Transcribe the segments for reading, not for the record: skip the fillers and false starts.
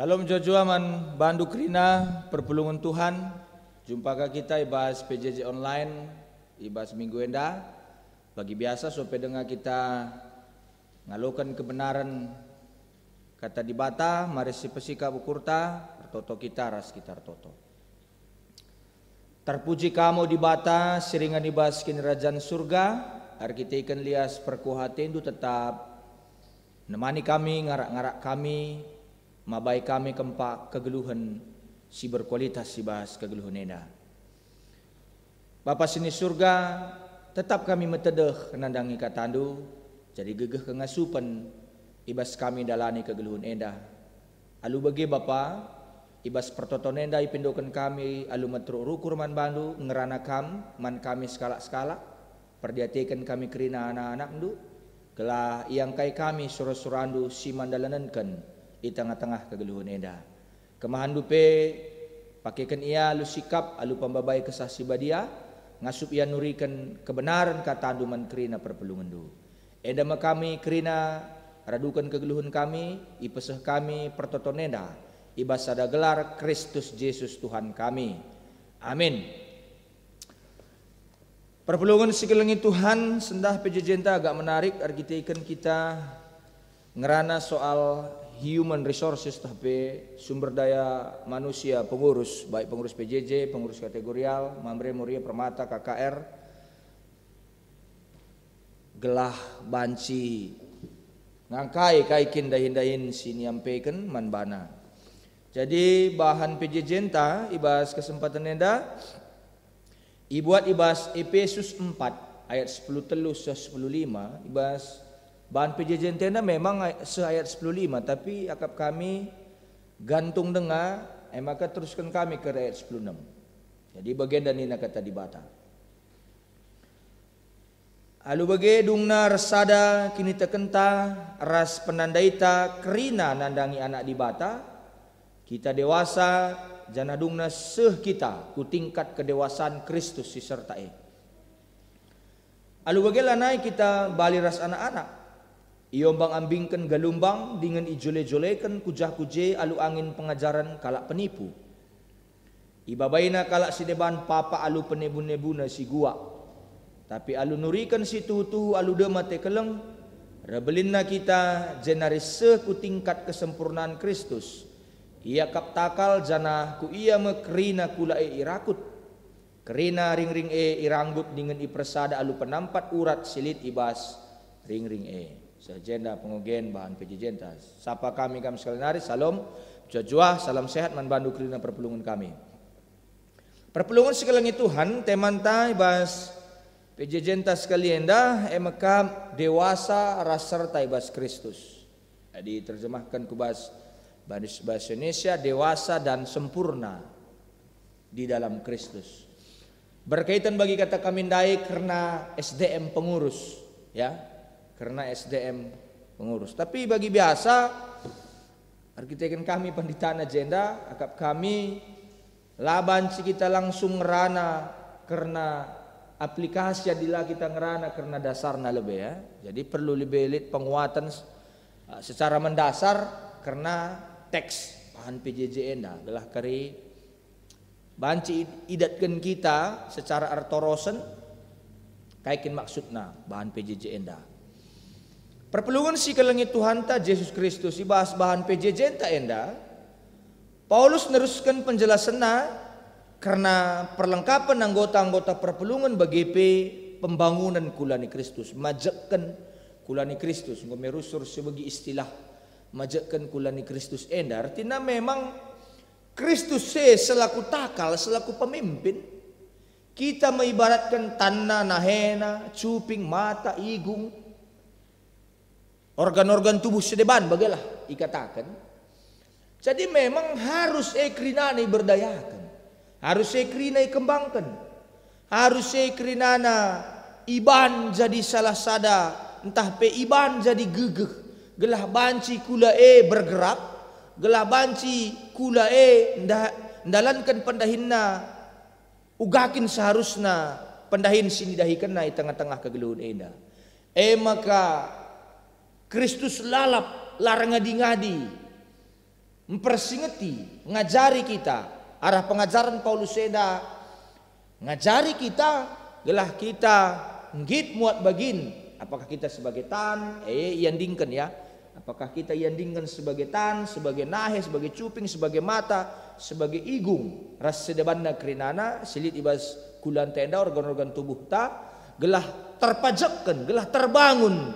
Salam jojua man bandu krina perpulungan Tuhan. Jumpa kita ibas PJJ online ibas minggu enda. Bagi biasa supaya dengar kita ngalokan kebenaran kata di bata mari si pesika bukurta toto kita ras kita toto. Terpuji kamu di bata seringan ibas kerajaan surga. Hari kita ikan lias perkuhatin itu tetap nemani kami ngarak-ngarak kami. Mabai kami kempak kegeluhan si berkualitas si bahas kegeluhan eda. Bapa sini surga tetap kami metedeh kenandangi katandu jadi gegeh kengasupan ibas kami dalani kegeluhan eda. Alu bagi Bapa ibas pertoton eda ipindokan kami alu metru rukur man bandu ngerana kam man kami skala-skala perdiatikan kami kerina anak-anak ndu gelah yang kai kami surah-surandu si mandalanankan di tengah-tengah kegeluhan eda. Kemahan dupe pakaikan ia lu sikap alu pembabai kesah sibadia ngasup ia nurikan kebenaran kata anduman kerina perpelungan du. Eda ma kami kerina radukan kegeluhan kami ipeseh kami pertoton eda ibas ada gelar Kristus Yesus Tuhan kami. Amin. Perpelungan sekelengi Tuhan sendah pejejenta agak menarik argiteikan kita ngerana soal human resources tapi sumber daya manusia pengurus baik pengurus PJJ, pengurus kategorial, Mamre Muria Permata KKR gelah banci ngangkai kaikin dahin-dahin siniampaikan manbana. Jadi bahan PJJ enta ibas kesempatan enda ibuat ibas Efesus 4 ayat 10 telus 10 5 ibas bahan PJJ tenda memang seayat 10.5 tapi akap kami gantung dengar maka teruskan kami ke ayat 10.6. Jadi bagian dan ini kata di bata. Alu bagi dungna resada kini tekenta ras penandaita kerina nandangi anak di bata kita dewasa jana dungna seh kita ku tingkat kedewasaan Kristus disertai. Alu bagi lanai kita bali ras anak-anak iombang ambingkan galumbang dengan ijole-jolekan kujah-kuje alu angin pengajaran kalak penipu. Ibabaina kalak si deban papa alu penebun-nebuna si gua. Tapi alu nurikan si tuhu-tuhu alu demate keleng. Rebelinna kita jenaris seku tingkat kesempurnaan Kristus. Ia kap takal jana ku ia mekerina kula irakut. Kerina ring-ring iranggut dengan ipersada alu penampat urat silit ibas ring-ring Sejenda pengogen bahan pejijentas. Sapa kami sekalian hari salam jujua salam sehat man bandu kerina perpulungan kami. Perpulungan sekalian Tuhan temanta ibas pejijentas sekalian dah emeka dewasa raserta ibas Kristus. Jadi terjemahkan ku bahasa Indonesia dewasa dan sempurna di dalam Kristus. Berkaitan bagi kata kami dai karena SDM pengurus ya. Karena SDM pengurus. Tapi bagi biasa arkitekkan kami pendidikan agenda akap kami laban si kita langsung ngerana karena aplikasi adila kita ngerana karena dasarnya lebih ya. Jadi perlu lebih elit penguatan secara mendasar karena teks bahan PJJ enda adalah kari banci idatkan kita secara artorosen kaikin maksudna bahan PJJ enda. Perpelungan si kelengit Tuhan ta Yesus Kristus ibas bahan PJJ ta enda. Paulus neruskan penjelasannya karena perlengkapan anggota-anggota perpelungan bagi pembangunan kulani Kristus, majakkan kulani Kristus, ngomerusur sebagai istilah majakkan kulani Kristus enda. Artinya memang Kristus selaku takal, selaku pemimpin. Kita mengibaratkan tanah, nahena, cuping, mata, igung. Organ-organ tubuh sedeban bagalah ikatakan. Jadi memang harus ekrinani berdayakan. Harus ekrinai kembangkan. Harus ekrinana iban jadi salah sada. Entah pe iban jadi gegeh. Gelah banci kula bergerak. Gelah banci kula ndalankan pendahinna. Ugakin seharusnya pendahin sini dahikan na di tengah-tengah kegeluhan eda. Maka Kristus lalap larang ngadi-ngadi mempersingeti, ngajari kita arah pengajaran Paulus seda, ngajari kita gelah kita ngit muat bagin, apakah kita sebagai tan iandingkan ya, apakah kita iandingkan sebagai tan, sebagai nahe, sebagai cuping, sebagai mata, sebagai igung ras sedebanna kerinana silit ibas kulan tenda organ-organ tubuh ta gelah terpajakkan, gelah terbangun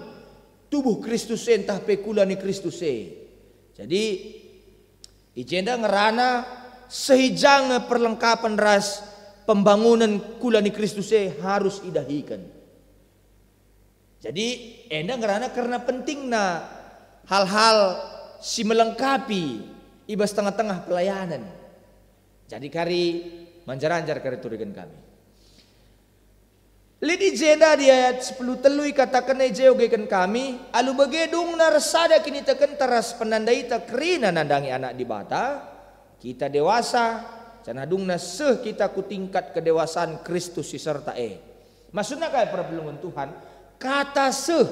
tubuh Kristus entah pekulani Kristus. Jadi ijenda ngerana sehijang perlengkapan ras pembangunan kulani Kristus harus idahikan. Jadi enda ngerana karena pentingna hal-hal si melengkapi ibas tengah-tengah pelayanan. Jadi kari manjar-anjar kari turigan kami. Lidi jenda di ayat 10 telui katakan ejeogekan kami alu bagedung narsada kini teken teras penandai takrina nandangi anak di bata kita dewasa canadung naseh kita ku tingkat kedewasaan Kristus serta maksudnya kayak perpelungan Tuhan kata seh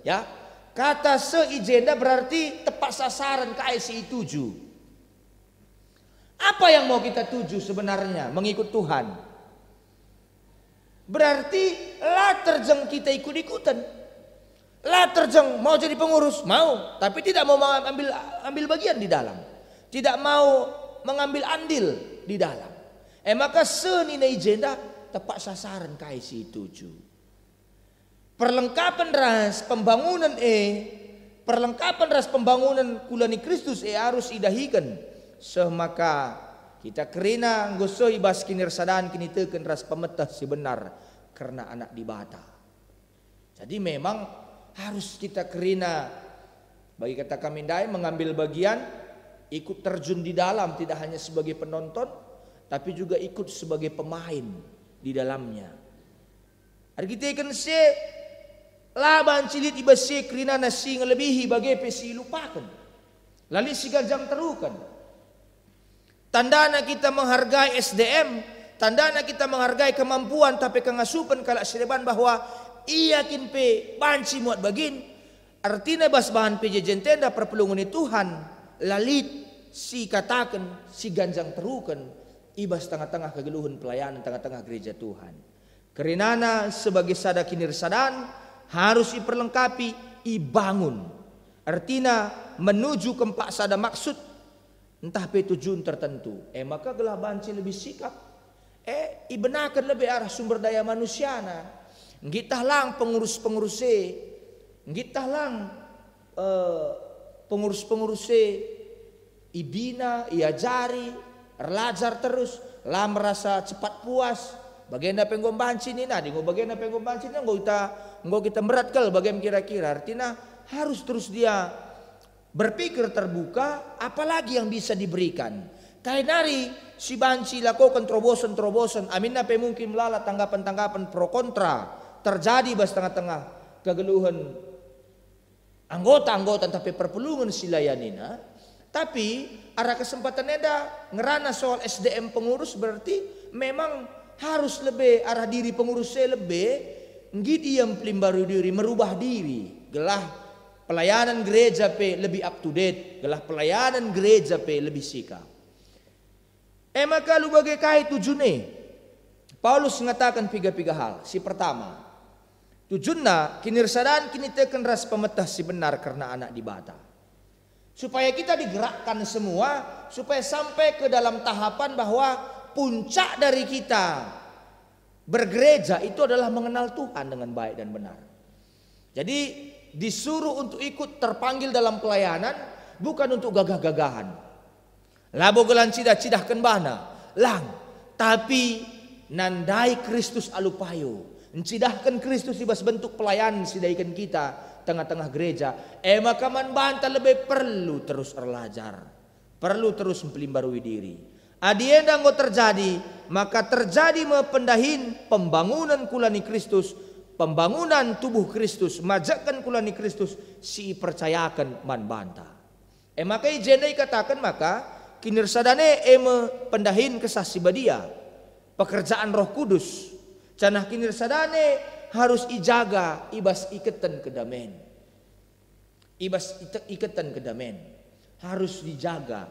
ya kata seh ijenda berarti tepat sasaran kayak si tuju. Apa yang mau kita tuju sebenarnya mengikut Tuhan? Berarti lah terjang kita ikut-ikutan. Lah terjang mau jadi pengurus, mau, tapi tidak mau ambil bagian di dalam. Tidak mau mengambil andil di dalam. Maka seni agenda tepat sasaran kai si tuju. Perlengkapan ras pembangunan perlengkapan ras pembangunan kulani Kristus harus idahikan. Semaka kita kerina ngoso ibas kinir sadan kini teken ras pemetah si benar karena anak di bata. Jadi memang harus kita kerina bagi kata kami dai mengambil bagian ikut terjun di dalam tidak hanya sebagai penonton tapi juga ikut sebagai pemain di dalamnya. Hari kita kan se laban cilit ibas se kerina nasi ngelebihi bagai pesi lupakan. Lalu si gajang terukan. Tandana kita menghargai SDM, tandana kita menghargai kemampuan tapi kengasupan kalak sireban bahwa iyakin pe banci muat bagin. Artinya bas bahan pejajan tenda perpelungan Tuhan lalit si katakan si ganjang terukan ibas tengah-tengah kegeluhan pelayanan tengah-tengah gereja Tuhan. Kerinana sebagai sada kinir sadan harus diperlengkapi ibangun. Artinya menuju kempak sada maksud entah pe tujuan tertentu. Maka gelah banci lebih sikap. Ibenakan lebih arah sumber daya manusiana. Ngitah lang pengurus-pengurus ngitah lang pengurus-pengurus ibina, iajari, erlajar terus, lah merasa cepat puas. Bagian apa yang banci ni nadi, bagian apa yang banci ni nggo kita berat kal bagian kira-kira. Artinya harus terus dia berpikir terbuka apalagi yang bisa diberikan. Kainari si banci lakukan terobosan-terobosan. Aminna pe mungkin melala tanggapan-tanggapan pro kontra terjadi bas tengah-tengah kegeluhan anggota-anggota tapi perpelungan silayanina. Tapi arah kesempatan eda ngerana soal SDM pengurus berarti memang harus lebih arah diri pengurusnya lebih ngidi yang pelimbaru diri merubah diri gelah pelayanan gereja pe lebih up to date, gelah pelayanan gereja pe lebih sikap. Maka lu bagai kai tujune. Paulus mengatakan tiga hal. Si pertama, tujunna kinirsadan kini teken ras pemetah si benar karena anak di bata. Supaya kita digerakkan semua supaya sampai ke dalam tahapan bahwa puncak dari kita bergereja itu adalah mengenal Tuhan dengan baik dan benar. Jadi disuruh untuk ikut terpanggil dalam pelayanan bukan untuk gagah-gagahan. Labo gelan cidah-cidahkan bana lang, tapi nandai Kristus alupayo. Mencidahkan Kristus ibas bentuk pelayanan sidaikan kita tengah-tengah gereja. Maka man banta lebih perlu terus erlajar, perlu terus mempelimbarui diri. Adienda ngo terjadi, maka terjadi mependahin pembangunan kulani Kristus. Pembangunan tubuh Kristus, majakan kulani Kristus, si percayakan man banta. Maka ijendai katakan maka kinirsadane pendahin kesasi badia, pekerjaan Roh Kudus. Canah kinirsadane harus ijaga ibas iketan kedamen. Ibas iketan kedamen harus dijaga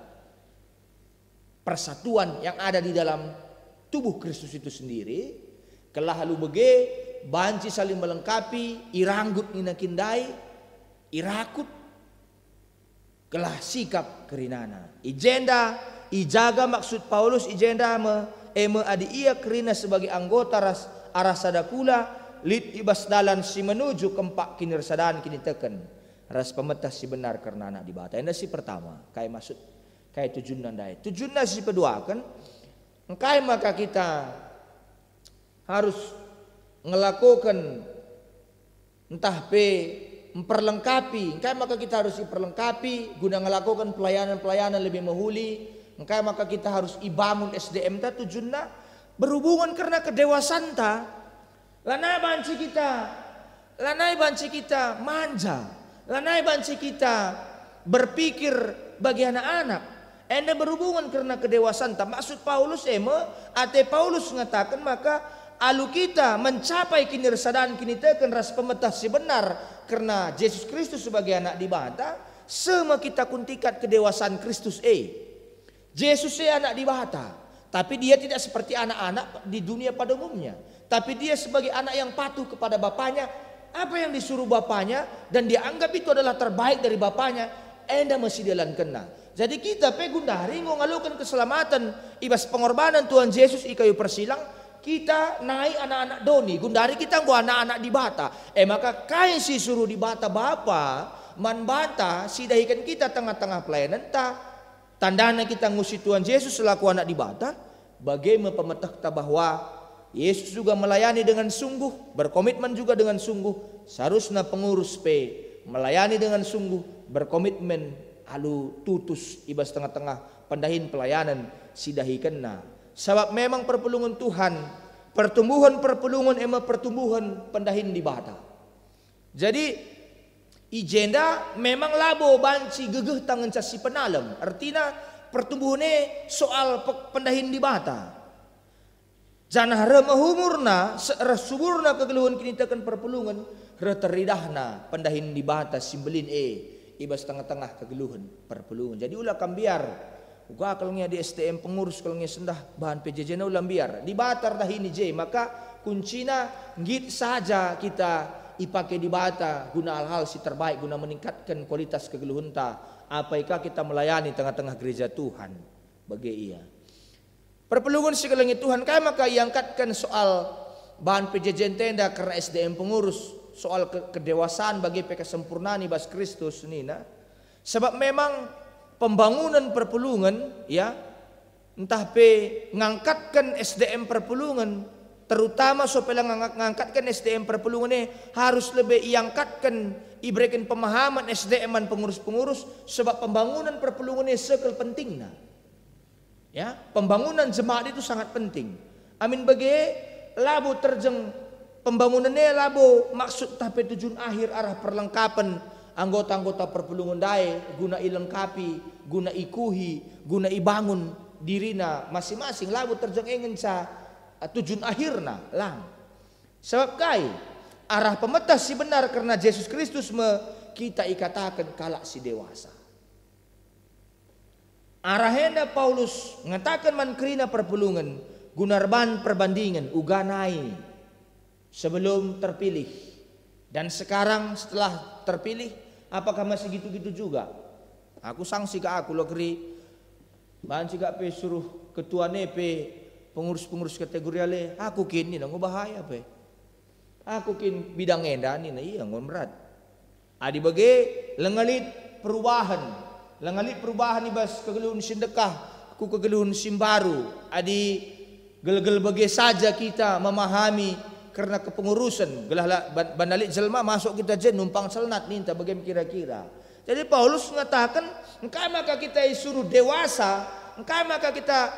persatuan yang ada di dalam tubuh Kristus itu sendiri. Kelah halu bege banci saling melengkapi, iranggut nina kindai, irakut kelah sikap kerinana. Ijenda ijaga maksud Paulus ijenda eme adi ia kerina sebagai anggota arasada kula lit ibas dalan si menuju kempak kinirsadaan kini teken ras pemetah si benar karena anak dibata. Enda si pertama kai maksud kai tujuan nandai. Tujuan si kedua kan engkai maka kita harus ngelakukan entah memperlengkapi, engkai maka kita harus diperlengkapi guna ngelakukan pelayanan-pelayanan lebih mahuli. Engkai maka kita harus ibangun SDM ta tujuanna berhubungan karena kedewasaan ta. Lanai banci kita manja, lanai banci kita berpikir bagi anak-anak. Enda berhubungan karena kedewasaan ta. Maksud Paulus Paulus mengatakan maka alu kita mencapai kinirsadaan kini teken ras pemetah si benar karena Yesus Kristus sebagai anak dibata, sama kita kuntikat kedewasaan Kristus Yesus anak dibata, tapi dia tidak seperti anak-anak di dunia pada umumnya, tapi dia sebagai anak yang patuh kepada bapaknya. Apa yang disuruh bapaknya dan dia anggap itu adalah terbaik dari bapaknya, enda masih jalan kena. Jadi kita pegundari ngalukan keselamatan ibas pengorbanan Tuhan Yesus i kayu persilang, kita naik anak-anak doni, gundari kita gua anak-anak dibata. Maka kain si suruh dibata bapa, man bata sidahikan kita tengah-tengah pelayanan ta. Tandanya kita ngusi Tuhan Yesus selaku anak dibata, bagaimana pemetah kita bahwa Yesus juga melayani dengan sungguh, berkomitmen juga dengan sungguh. Seharusnya pengurus melayani dengan sungguh, berkomitmen alu tutus ibas tengah-tengah pendahin pelayanan sidahikanna. Sebab memang perpulungan Tuhan, pertumbuhan pertumbuhan pendahin dibata. Jadi ijenda memang labo banci gegeh tangan casi penalam. Artinya pertumbuhannya soal pendahin dibata. Janah remahumurna suburna kegeluhan kini tekan perpulungan reteridahna pendahin dibata simbelin ibas tengah-tengah kegeluhan perpulungan. Jadi ulah kambiar uga kalangnya di STM pengurus kalangnya sendah bahan PJJ na ulang biar dibatar dah ini maka kuncina ngit saja kita ipakai dibata guna hal-hal si terbaik guna meningkatkan kualitas kegeluhan ta apaikah kita melayani tengah-tengah gereja Tuhan bagi ia perpelungan segalanya Tuhan kaya maka iangkatkan soal bahan PJJ tenda karena SDM pengurus soal kedewasaan bagi kesempurnaan ibas Kristus nina sebab memang pembangunan perpulungan ya entah ngangkatkan SDM perpulungan terutama supaya ngangkatkan SDM perpulungan ini harus lebih iangkatkan iberikan pemahaman SDM pengurus-pengurus sebab pembangunan perpulungan ini sekal pentingnya ya pembangunan jemaat itu sangat penting amin bagi labu terjeng pembangunannya labu maksud tapi tujuan akhir arah perlengkapan anggota-anggota perpulungan dae guna ilengkapi, guna ikuhi, guna ibangun dirina masing-masing labu terjeng ingin sa tujuan akhirna lang. Sebab kai arah pemetah si benar karena Yesus Kristus kita ikatakan kalak si dewasa. Arahenda Paulus ngatakan man kerina perpulungan gunarban perbandingan uganai sebelum terpilih dan sekarang setelah terpilih apakah masih gitu-gitu juga? Aku sanksi ke aku lo keri. Bahan sih pe suruh ketua nepe pengurus-pengurus kategori ale. Aku kini nang bahaya pe. Aku kin bidang edan ini iya ngon berat. Adi bagi lengalit perubahan ibas kegeluhun sindekah ku kegeluhun simbaru. Adi gel-gel bagi saja kita memahami karena kepengurusan gelah bandalik jelma masuk kita jen numpang selnat ninta bagaimana kira-kira. Jadi Paulus mengatakan engkau maka kita disuruh dewasa, engkau maka kita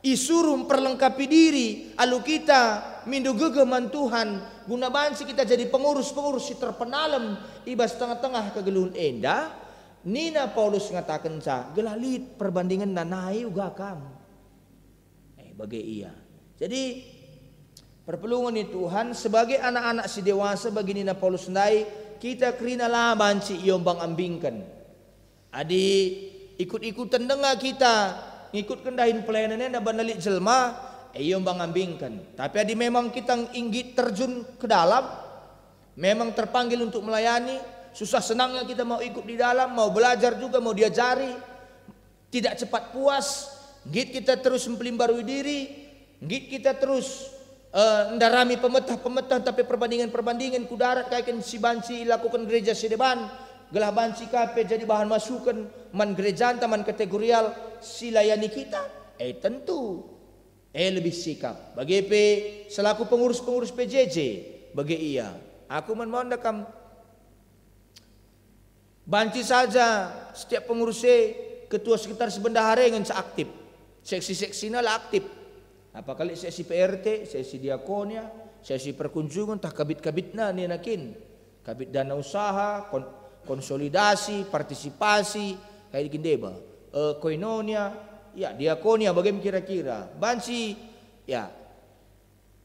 disuruh memperlengkapi diri, alu kita mindu gegeman Tuhan guna bansi kita jadi pengurus-pengurus si terpenalam ibas tengah-tengah kegeluhun enda. Nina Paulus mengatakan gelalit perbandingan nanai uga kam. Bagi ia. Jadi perpelungan ni Tuhan sebagai anak-anak si dewasa bagi nina Paulus sendai kita kerina lah banci iombang ambingkan. Adi ikut-ikutan dengar kita ngikut kendahin pelayanannya na banalik jelma, iyo bang ambingkan. Tapi adi memang kita inggit terjun ke dalam, memang terpanggil untuk melayani, susah senangnya kita mau ikut di dalam, mau belajar juga, mau diajari, tidak cepat puas, ngit kita terus mempelimbarui diri, ngit kita terus ndarami pemetah tapi perbandingan kudarat kayak si banci lakukan gereja sedeban, gelah banci kape jadi bahan masukan man gereja man kategorial si layani kita. Tentu lebih sikap bagi selaku pengurus PJJ bagi iya aku mohon dekam banci saja setiap pengurus ketua sekitar sebendahara yang aktif seksi-seksinya lah aktif. Apa kali sesi PRT, sesi diakonia, sesi perkunjungan, tak kabit-kabitna ni nakin, kabit dana usaha, konsolidasi, partisipasi, kayak gini ba, koinonia, ya diakonia, bagaimana kira-kira, banci, ya,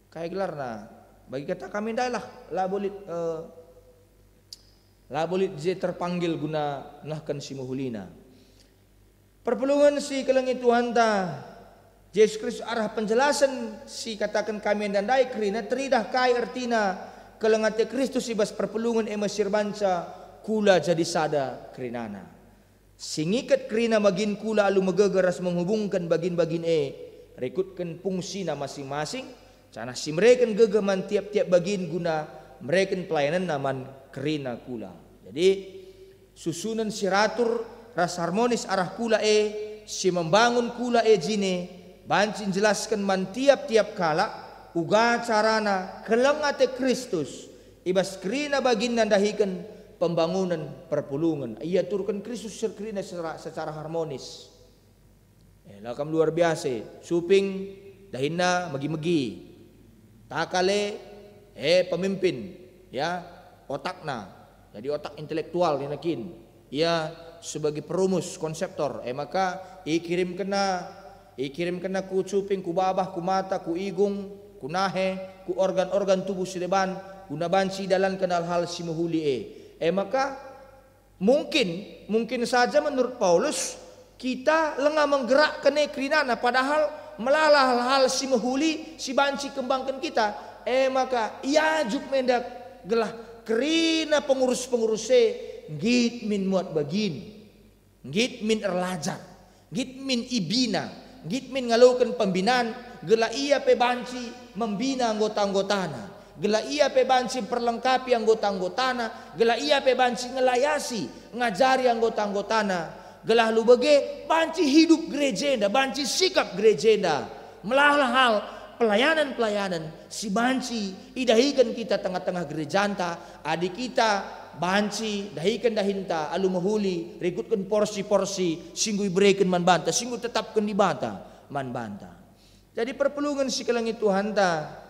kayak gelar nah, bagi kata kami dah lah bolit je terpanggil guna nahkan si muhulina. Perpelungan si kelengi Tuhan ta. Yesus Kristus arah penjelasan si katakan kami dan dai kerina teridah kai artina kelengate Kristus ibas perpelungan mesir banca kula jadi sada kerinana. Singikat kerina magin kula alu megegeras menghubungkan bagin-bagin rekutkan fungsina masing-masing cana si mereka gegeman tiap-tiap bagin guna mereka pelayanan naman kerina kula. Jadi susunan siratur ras harmonis arah kula si membangun kula jine bancin jelaskan man tiap-tiap kala uga carana kelengate Kristus ibas kerina bagin nandahikan pembangunan perpulungan ia turkan Kristus kerina secara harmonis. Lakam luar biasa suping dahinna megi-megi takale pemimpin ya otakna jadi otak intelektual dinakin ia sebagai perumus konseptor maka ikirim kena ku cuping, ku babah, ku mata, ku igung, ku nahe, ku organ-organ tubuh sedeban, guna banci dalam kenal hal si muhuli maka mungkin saja menurut Paulus kita lengah menggerakkan kerinana padahal melalah hal si muhuli si banci kembangkan kita maka ia juk mendak gelah kerina pengurus git min muat bagin, git min erlajar, git min ibina, git min ngalukan pembinaan, gela ia pe banci membina anggota-anggotana, gela ia pe banci perlengkapi anggota-anggotana, gela ia pe banci ngelayasi, ngajari anggota-anggotana, gela lu bege banci hidup gerejenda, banci sikap gerejenda, melalah hal pelayanan si banci idahikan kita tengah-tengah gerejanta, adik kita banci dahinta alu mahuli rekutkan porsi-porsi singgu ibrekan man banta singgu tetapkan di banta man banta. Jadi perpelungan si kelangi Tuhan ta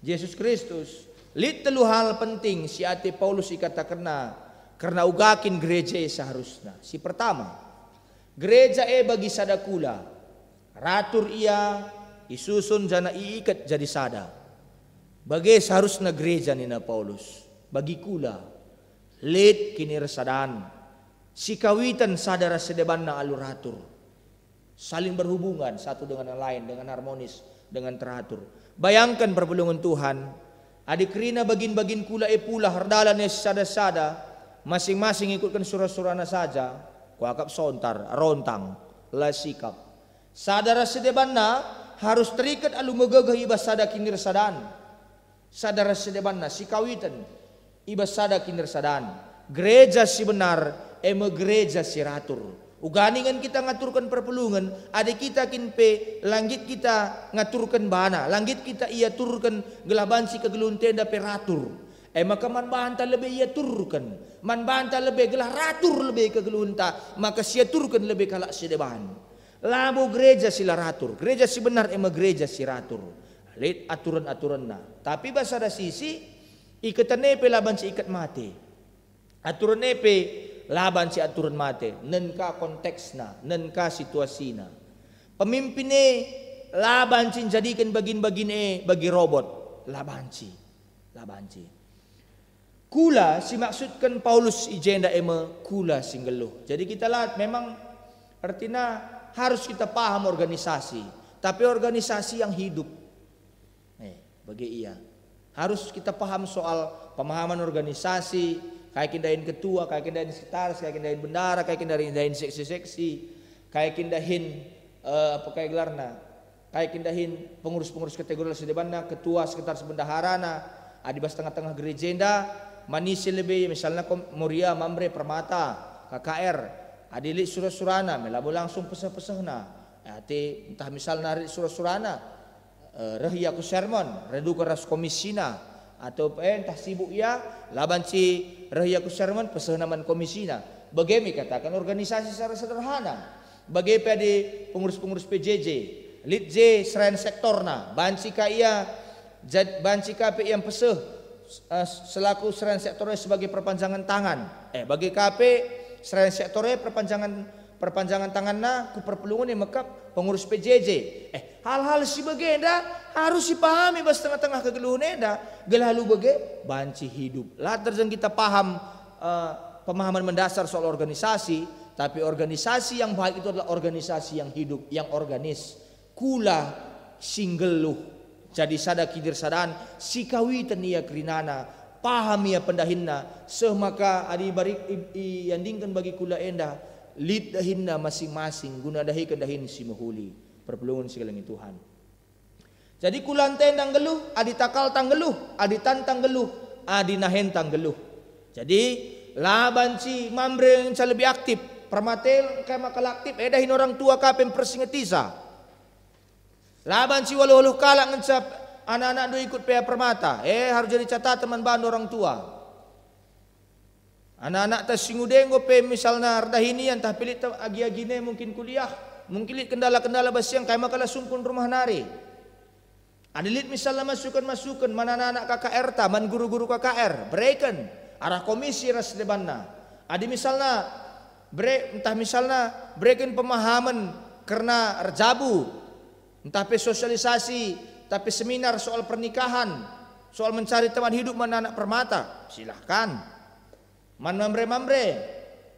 Yesus Kristus lit telu hal penting si ate Paulus ikata karena ugakin gereja seharusnya. Si pertama gereja bagi sadakula ratur ia isusun jana iikat jadi sada bagi seharusnya gereja nina Paulus bagi kula lid kinirsadan si kawitan sadara sedeban na aluratur saling berhubungan satu dengan yang lain dengan harmonis dengan teratur. Bayangkan perpelungan Tuhan adik rina bagin-bagin kula pula hardalan sada-sada masing-masing ikutkan surah-surahna saja kuakap sontar rontang la sikap sadara sedeban na harus terikat alu megagah ibas sada kinirsadan sadara sedeban na si kawitan ibas sada kinirsadan gereja si benar gereja si ratur uganingan kita ngaturkan perpelungan adik kita kinpe langit kita ngaturkan bana langit kita ia turkan gelaban si kegelun tenda peratur maka man banta lebih ia turkan man banta lebih gelah ratur lebih kegelunta maka sia turkan lebih kalak si deban labu gereja si ratur gereja si benar gereja si ratur lihat aturan-aturan na tapi bahasa ada sisi ikatan nepe laban si ikat mati. Aturan nepe laban si aturan mati. Nenka konteksna, nenka situasina. Pemimpin laban si jadikan bagin-bagin bagi robot. Laban si. Kula si maksudkan Paulus ijenda kula singgeluh. Jadi kita lihat memang artinya harus kita paham organisasi, tapi organisasi yang hidup. Bagi ia harus kita paham soal pemahaman organisasi, kayak kindahin ketua, kayak kindahin sekretaris, kayak kindahin bendara, kayak kindahin seksi-seksi, kayak kindahin kayak gelarna, kayak kindahin pengurus-pengurus kategori sedebana, ketua, sekretaris bendaharana, adibas tengah-tengah gerejenda, manisi lebih misalnya Moria, Mamre, Permata, KKR, adili surah-surana, melabu langsung pesah-pesahna, entah misalnya surah-surana, Rahia ku sermon, redu keras komisina, atau entah sibuk ya, laban si Rahia ku sermon pesahnaman komisina. Bagaimana katakan organisasi secara sederhana. Bagaimana di pengurus-pengurus PJJ, Lit J serain sektorna, banci kaya, banci KP yang pesah selaku serain sektornya sebagai perpanjangan tangan. Bagi KP serain sektornya perpanjangan tanganna ku perpelungan yang mekap pengurus PJJ. Hal-hal si bagenda harus dipahami bas tengah-tengah kegeluhan enda gelalu bage banci hidup. Lah terjang kita paham pemahaman mendasar soal organisasi, tapi organisasi yang baik itu adalah organisasi yang hidup, yang organis. Kula singgeluh jadi sada kidir sadaan sikawitan ia kerinana paham ia pendahinna semaka adi barik yandingkan bagi kula enda lid dahinna masing-masing guna dahi kedahin si mahuli perpelungan segalanya Tuhan. Jadi kulan tendang geluh, adi takal tanggeluh, adi tantang geluh, adi nahen tanggeluh. Jadi laban si mambre yang lebih aktif, permatel kayak makal aktif, dahin orang tua kapem persingetisa. Laban si waluh-waluh kalak ngecap anak-anak do ikut pea permata, harus jadi catatan manban orang tua. Anak-anak tas singudenggo pe misalnya ardahini entah pilih agi-agine mungkin kuliah, mungkin lihat kendala-kendala basiang kayak makalah sungkun rumah nari. Adilit misalnya masukan-masukan mana anak KKR taman guru-guru KKR, berikan arah komisi ras debanna. Adi misalnya entah misalnya berikan pemahaman karena erjabu, entah pe sosialisasi, tapi seminar soal pernikahan, soal mencari teman hidup mana anak permata, silahkan. Man mamre,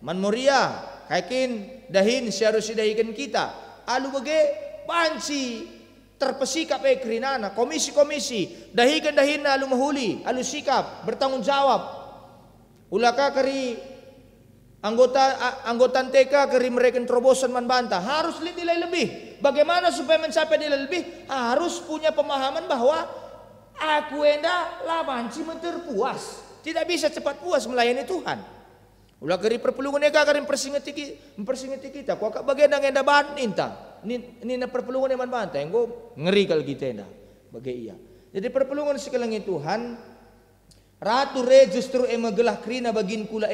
man Moria, kaikin dahin siarus dahikan kita. Alu bage banci terpesikap kerinana komisi-komisi dahikan dahinna alu mahuli, alu sikap bertanggung jawab. Ulaka keri anggota TK keri mereka terobosan man bantah harus nilai lebih. Bagaimana supaya mencapai nilai lebih? Harus punya pemahaman bahwa aku enda lah banci menterpuas. Tidak bisa cepat puas melayani Tuhan. Ulah keri perpelungan eka kari mempersingeti kita. Kau kak bagian yang enda ban inta. Ini perpelungan yang bantah. Yang ngeri kalau kita enda. Bagai iya. Jadi perpelungan sekalian Tuhan. Ratu re justru magelah krina bagin kula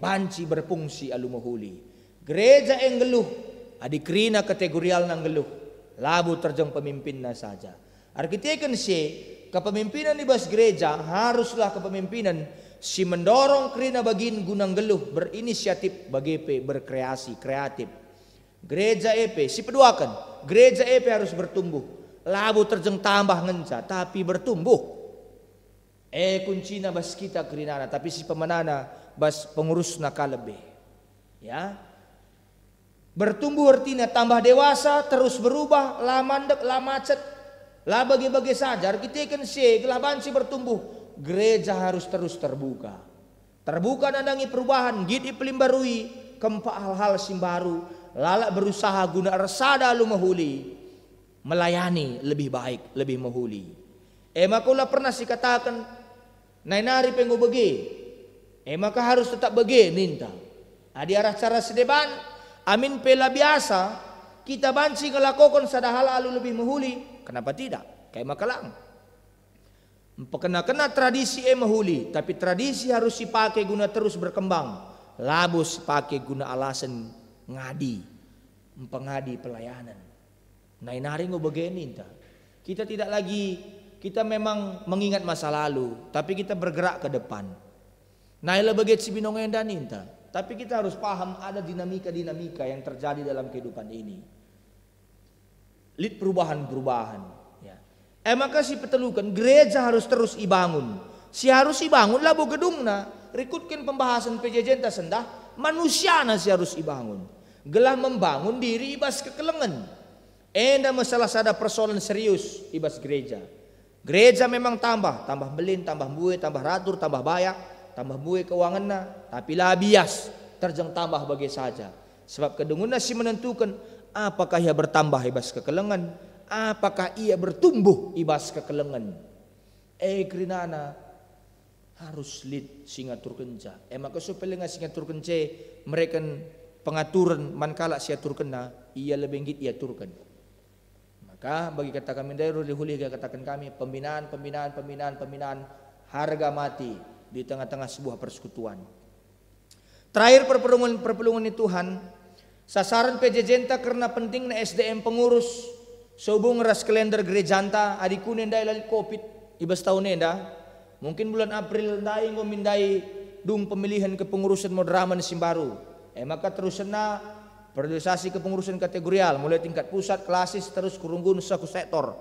banci berfungsi alumahuli. Gereja yang geluh. Adi krina kategorial nang geluh. Labu terjang pemimpinna saja. Arkitekan si kepemimpinan di bas gereja haruslah kepemimpinan si mendorong kerina bagin gunang geluh berinisiatif bagi berkreasi kreatif. Gereja si peduakan gereja harus bertumbuh. Labu terjeng tambah ngenca tapi bertumbuh. Kuncina bas kita kerinana tapi si pemenana bas pengurusna kalebe. Ya. Bertumbuh artinya tambah dewasa terus berubah lah mandek lah macet. Lah bagi-bagi saja kita kan gelaban si bertumbuh. Gereja harus terus terbuka. Terbuka nandangi perubahan, gidi pelimbarui, kempa hal-hal simbaru, lalak berusaha guna resada lu mahuli, melayani lebih baik, lebih mahuli. Maka ulah pernah si katakan, nainari pengu bagi, maka harus tetap bagi ninta. Adi arah cara sedeban, amin pela biasa, kita banci ngelakukan sadahal alu lebih mahuli. Kenapa tidak? Kayak makalang. Kena tradisi mahuli, tapi tradisi harus dipakai guna terus berkembang. Labus pakai guna alasan ngadi, pengadi pelayanan. Nainari ngo begini entah. Kita tidak lagi, kita memang mengingat masa lalu, tapi kita bergerak ke depan. Naila baget si binongendan entah. Tapi kita harus paham ada dinamika-dinamika yang terjadi dalam kehidupan ini. Lid perubahan-perubahan. Ya. Maka si petelukan gereja harus terus ibangun. Si harus ibangun lah gedungna. Rikutkan pembahasan PJJ sendah. Manusia na si harus ibangun. gelah membangun diri ibas kekelengan. Enda masalah sada persoalan serius ibas gereja. Gereja memang tambah belin, tambah bue, tambah ratur, tambah bayak, tambah bue keuanganna, tapi lah bias terjang tambah bagi saja. Sebab kedunguna si menentukan apakah ia bertambah ibas kekelengan, apakah ia bertumbuh ibas kekelengan. Kerinana harus lid singatur kenca. Maka supaya singatur kenca mereka pengaturan mankala siatur kena ia lebih git ia turkan. Maka bagi kata kami dari huli katakan kami pembinaan harga mati di tengah-tengah sebuah persekutuan. Terakhir perpelungan Tuhan, sasaran PJJ karena pentingnya SDM pengurus sobung ras kalender gerejanta adiku nendai lali Covid ibas tahun nenda. Mungkin bulan April ndai ngomindai dung pemilihan kepengurusan Madraman Simbaru. Maka terusna priorisasi kepengurusan kategorial mulai tingkat pusat, klasis terus kurunggun saku sektor.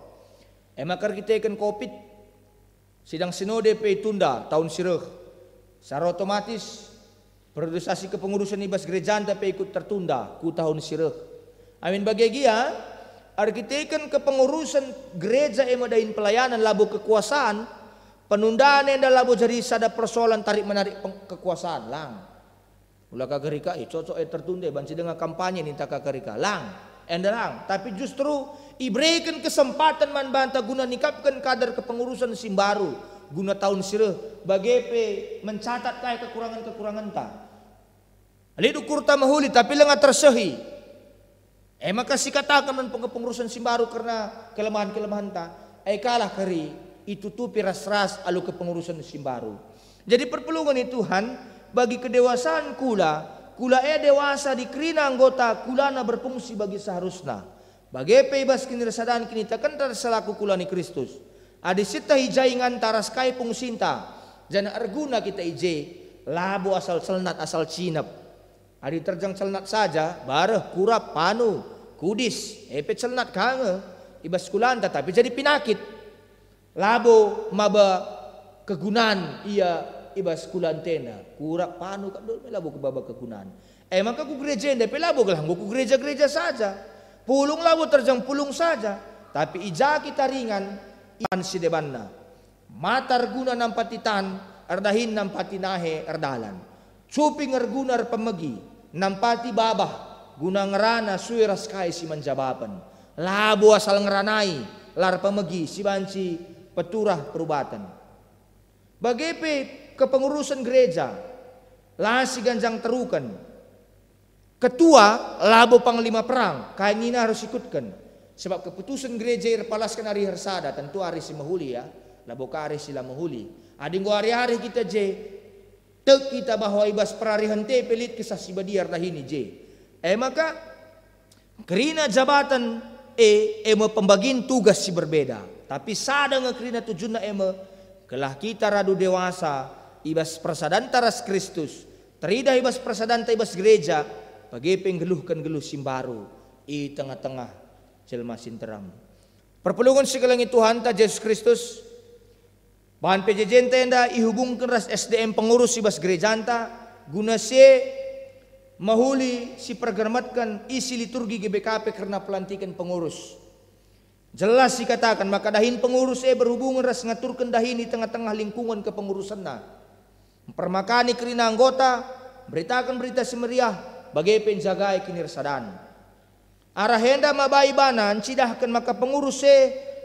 Maka kita ikan Covid sidang sinode pe tunda tahun sireh. Secara otomatis priorisasi kepengurusan ibas gerejanta pe ikut tertunda ku tahun sireh. Amin bahagia arkitekan kepengurusan gereja emadain pelayanan labu kekuasaan penundaan yang labu jadi sada persoalan tarik menarik kekuasaan lang. Ulah kagerika cocok tertunda banci dengan kampanye ninta kagerika lang endalang tapi justru iberikan kesempatan man banta guna nikapkan kadar kepengurusan Simbaru guna tahun sireh bagi mencatat kaya kekurangan ta. Lidu kurta mahuli tapi lengat tersehi. Maka si katakan man pengurusan Simbaru karena kelemahan ta. Kalah kari itu tupi ras-ras alu kepengurusan Simbaru. Jadi perpelungan Tuhan bagi kedewasaan kula dewasa dikrina anggota kulana berfungsi bagi seharusnya. Bagi peibas kini resadan kini tekan selaku kula ni Kristus. Adi sita hijaingan taras kai pungsinta. Jana arguna kita ije labu asal celnat asal cinap. Adi terjang celnat saja bareh kurap panu kudis epe celnat kange ibas kulanta tapi jadi penyakit. Labo maba kegunaan ia ibas kulantena kurap panu kabdol labo ke baba kegunaan. Maka ku gereja nda pelabo gelang ku gereja saja. Pulung labo terjang pulung saja. Tapi ija kita ringan iman si debanna. Matar guna nampatitan ardahin nampati nahe ardalan. Cuping argunar pemegi nampati babah guna ngerana suiras kai si manjabapan. Labo asal ngeranai lar pemegi si banci peturah perubatan. Bagaimana kepengurusan gereja lasi ganjang terukan. Ketua labo panglima perang kainina harus ikutkan. Sebab keputusan gereja irpalaskan hari hersada tentu hari si mahuli ya. Labo ka hari sila mahuli. Ading go hari-hari kita je tek kita bahwa ibas perarihan te pelit kisah si badiar dahini je. Maka kerina jabatan pembagin tugas si berbeda. Tapi sada ngekrina tujuanna kelah kita radu dewasa ibas persadan taras Kristus. Terida ibas persadan ta ibas gereja bagi penggeluhkan geluh Simbaru i tengah-tengah jelma sinteram. Perpelungan segelangi Tuhan ta Yesus Kristus bahan PJJ tenda ihubungkan ras SDM pengurus ibas gerejanta guna se mahuli si pergermatkan isi liturgi GBKP karena pelantikan pengurus. Jelas dikatakan maka dahin pengurus berhubungan ras ngaturkan dahin di tengah-tengah lingkungan kepengurusan na. Mempermakani kerina anggota, beritakan berita semeriah bagi penjagai kinirsadan. Arah henda mabai banan cidahkan maka pengurus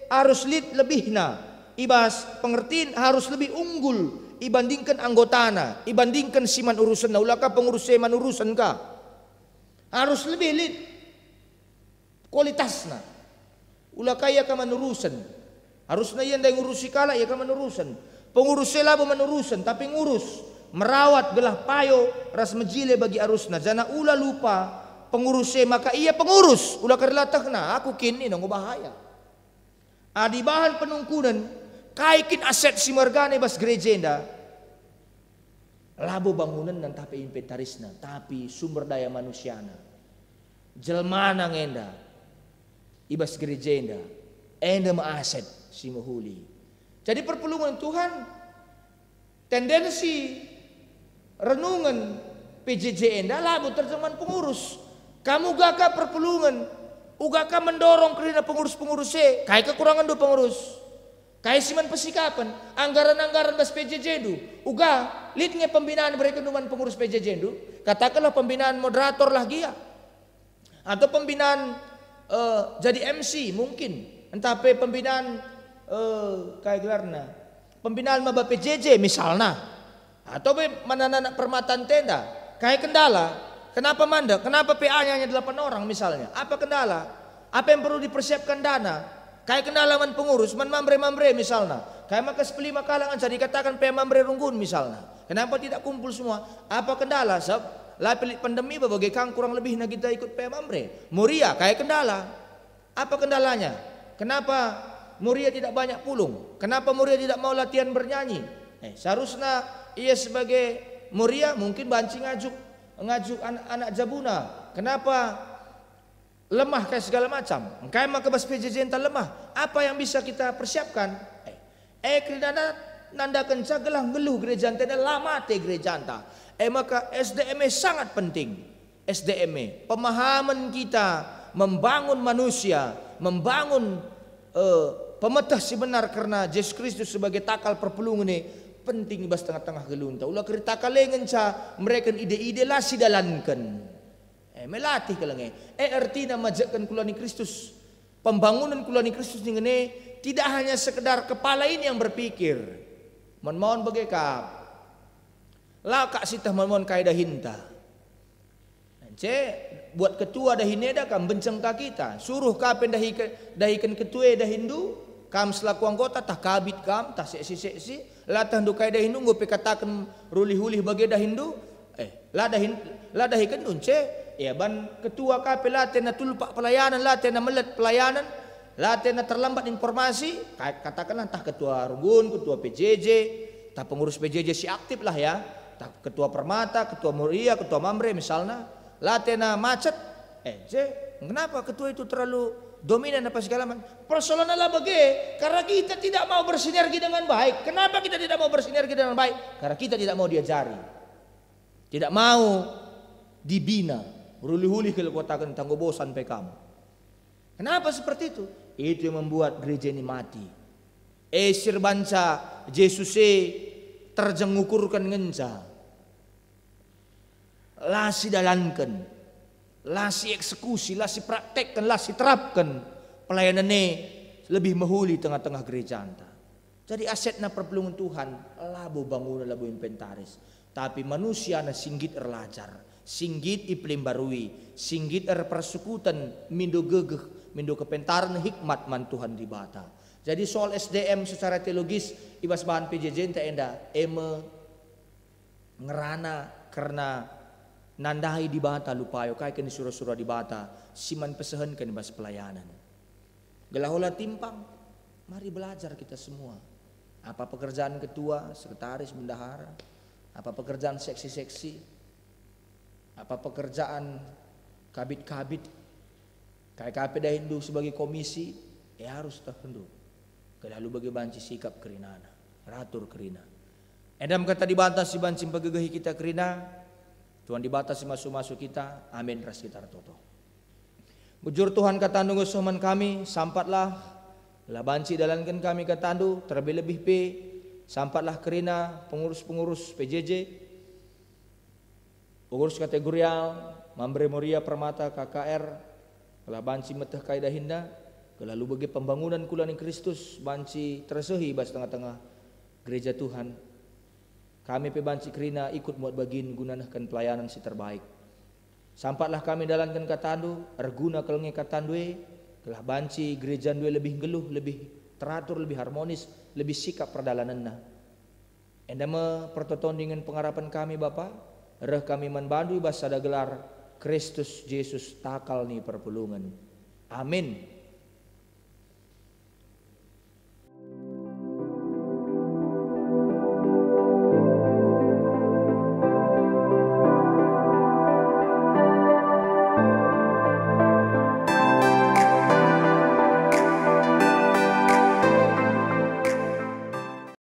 harus lid lebihna. Ibas pengertian harus lebih unggul ibandingkan anggotana, ibandingkan siman urusan na. Ulaka pengurus man urusan ka. Harus lebih lid kualitasna. Ulah kaya ka manurusan. Harus na yan dahil ngurusi kala ya ka manurusan. Pengurus labo manurusan tapi ngurus merawat gelah payo ras majile bagi arusna. Jana ulah lupa pengurus maka iya pengurus. Ulah karelatak na aku kini nang bahaya. Adi bahan penungkunan kaikin aset si margane bas gerejenda. Labo bangunan nan tapi inventarisna tapi sumber daya manusiana. Jelmana ngenda. Ibas gerejenda enda maaset si mahuli. Jadi perpelungan Tuhan tendensi renungan PJJ enda labo terjemahan pengurus Kamu gaka perpulungan, ugaka mendorong kerana pengurus-pengurus kai kekurangan do pengurus. Kai siman pesikapan, anggaran-anggaran bas PJJ du. Uga, litnya pembinaan perekonomian pengurus PJJ du. Katakanlah pembinaan moderator lah dia. Atau pembinaan jadi MC mungkin. Entah pembinaan kayak gelarna. Pembinaan maba PJJ misalnya. Atau mana-mana permatan tenda. Kayak kendala. Kenapa mandek? Kenapa PA-nya hanya 8 orang misalnya? Apa kendala? Apa yang perlu dipersiapkan dana? Kayak kendala man pengurus, man mambre-mambre misalnya. Kayak makas pelima kalangan jadi katakan PA mambre runggun misalnya. Kenapa tidak kumpul semua? Apa kendala? Sebab lah pelik pandemi berbagai kang kurang lebih nak kita ikut PA mambre. Muria kayak kendala. Apa kendalanya? Kenapa Muria tidak banyak pulung? Kenapa Muria tidak mau latihan bernyanyi? Seharusnya ia sebagai Muria mungkin banci ngajuk anak-anak Jabuna. Kenapa lemah kayak segala macam? Kayak maka bas PJJ entah lemah. Apa yang bisa kita persiapkan? Kerana nanda kenca geluh gereja anta lama te gereja anta. Maka SDM sangat penting. SDM pemahaman kita membangun manusia, membangun pemetah si benar karena Yesus Kristus sebagai takal perpulungan ini penting bas tengah-tengah gelunta. Ulah kerita kalengan ca mereka ide-ide lah si dalankan. Melatih kalangan. Artinya majakkan kulani Kristus. Pembangunan kulani Kristus ini tidak hanya sekedar kepala ini yang berpikir. Mohon bagai kap. Lah kak sitah mohon kaidah hinta. Buat ketua dah hineda kam benceng kita. Suruh kapen dahikan ketua dah Hindu. Kam selaku anggota tah kabit kam tah seksi. Latah du kaidah Hindu ngope katakan rulih-hulih bagai dah Hindu. Lah dahikan unce. Ya ban ketua KP latih na tulpak pelayanan, latih na melet pelayanan, latih na terlambat informasi. Katakanlah entah ketua Rugun, ketua PJJ, entah pengurus PJJ si aktif lah ya, entah ketua Permata, ketua Muria, ketua Mamre misalnya, latih na macet. Kenapa ketua itu terlalu dominan apa segala macam? Persoalan lah bagai karena kita tidak mau bersinergi dengan baik. Kenapa kita tidak mau bersinergi dengan baik? Karena kita tidak mau diajari, tidak mau dibina. Ruli-huli kalau katakan tanggo bosan pe kamu. Kenapa seperti itu? Itu yang membuat gereja ini mati. Sirbanca Yesus terjengukurkan ngenca. Lasi dalankan, lasi eksekusi, lasi praktekkan, lasi terapkan. Pelayanan ini lebih mahuli tengah-tengah gereja anta. Jadi asetna perpelungan Tuhan, labo bangunan, labo inventaris. Tapi manusia na singgit erlajar. Singgit iplim barui, singgit persekutan mindo gegeh, mindo kepentaran hikmat man Tuhan di bata. Jadi soal SDM secara teologis ibas bahan PJJ enta enda ngerana karena nandai di bata lupayo kai kan surah-surah di bata siman pesehan kan ibas pelayanan. Gelahola timpang, mari belajar kita semua. Apa pekerjaan ketua, sekretaris, bendahara, apa pekerjaan seksi-seksi, apa pekerjaan kabit-kabit kayak KP dah Hindu sebagai komisi harus tertentu. Lalu bagi banci sikap kerinana, ratur kerina. Edam kata dibatasi banci pegegahi kita kerina, Tuhan dibatasi masuk-masuk kita, amin ras kita toto. Bujur Tuhan kata nunggu soman kami, sampatlah lah banci dalankan kami katandu terlebih-lebih sampatlah kerina pengurus-pengurus PJJ. Pengurus kategorial, Mambre Muria Permata KKR, kalau banci metah kaidah hinda, lalu bagi pembangunan kulani Kristus banci tersehi bas tengah-tengah gereja Tuhan. Kami pe banci kerina ikut muat bagin gunakan pelayanan si terbaik. Sampatlah kami dalankan katandu, erguna kelenge katandue, kelah banci gereja due lebih geluh, lebih teratur, lebih harmonis, lebih sikap perdalananna. Endama pertoton dengan pengharapan kami Bapa. Reh kami manbandu bas ada gelar Kristus Yesus takal ni perpulungan. Amin.